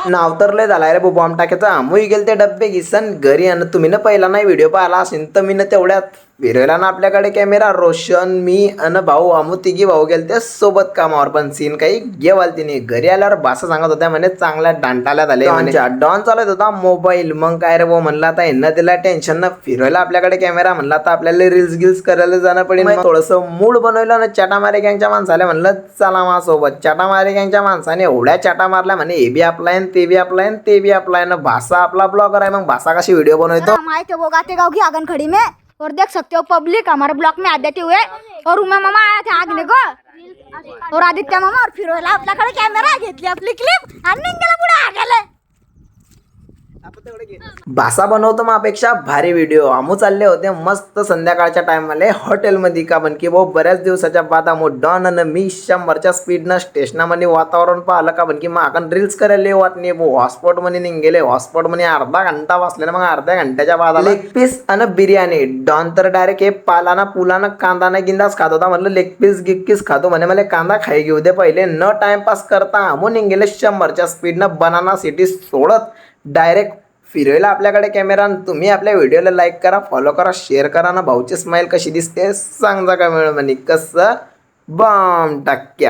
नाव तर लय झालाय रे बॉम्ब टाकायचं. आम्ही गेल ते डब्बे घिसन घरी आणि तुम्ही ना पहिला नाही व्हिडिओ पाहिला असेल तर मी ना तेवढ्यात फिरवला ना आपल्याकडे कॅमेरा. रोशन मी अन भाऊ आम्ही तिघी भाऊ गेल ते सोबत कामावर. पण सीन काही घेवाल तिने घरी आल्यावर भाषा सांगत होत्या म्हणे चांगल्या डांटाला झाले म्हणजे डॉन चालत होता मोबाईल. मग काय रे भाऊ म्हणला आता यांना दिला टेन्शन ना फिरवायला आपल्याकडे कॅमेरा. म्हणला आता आपल्याला रील्स गिल्स करायला जाणं पडेल. थोडस मूड बनवलं ना चटामारे गँगच्या माणसाला म्हणलं चला माझ्यासोबत. चटामारे गँगच्या माणसाने एवढ्या चटा मारल्या म्हणे हे बी आपलाय ते बी आपलाय ते बी आपलाय ना. भाषा आपला ब्लॉगर आहे मग भाषा कशी व्हिडिओ बनवतो माहित है वो गाते गाँव की आंगन खड़ी में और देख सकते हो पब्लिक हमारे ब्लॉक में आ देते हुए और उमा मामा आया था आगने को और आदित्य मामा और फिर आपल्याकडे कॅमेरा घेतली आपली क्लिप आणि निघाला पुढे आगेले. भाषा बनवतो मग अपेक्षा भारी व्हिडिओ. आम्ही चालले होते मस्त संध्याकाळच्या टाइमला हॉटेलमध्ये. का पण की भाऊ बऱ्याच दिवसाच्या बाद आम्ही डॉन आणि मी 100च्या स्पीडनं स्टेशनामध्ये वातावरण पाहिलं. का पण की मग आपण रील्स करायला वाट नाही भाऊ. हॉटस्पॉट मध्ये निघेले. हॉटस्पॉट मध्ये अर्धा घंटा वाचलेला. मग अर्ध्या घंट्याच्या बाद लेग पीस आणि बिर्याणी. डॉन तर डायरेक्ट हे पालाना पुलाना कांदा ना गिंदाच खात होता. म्हणलं लेग पीस गिक्कीस खातो म्हणे मला कांदा खाई घेऊ दे पहिले. न टाइमपास करता आम्ही निघेले 100च्या स्पीडनं बनाना सिटी सोडत डायरेक्ट फिरवायला आपल्याकडे कॅमेरा. तुम्ही आपल्या व्हिडिओला लाईक करा, फॉलो करा, शेअर करा ना. भाऊची स्माईल कशी दिसते सांगा का मिळून म्हणे कसं बॉम्ब टाक्या.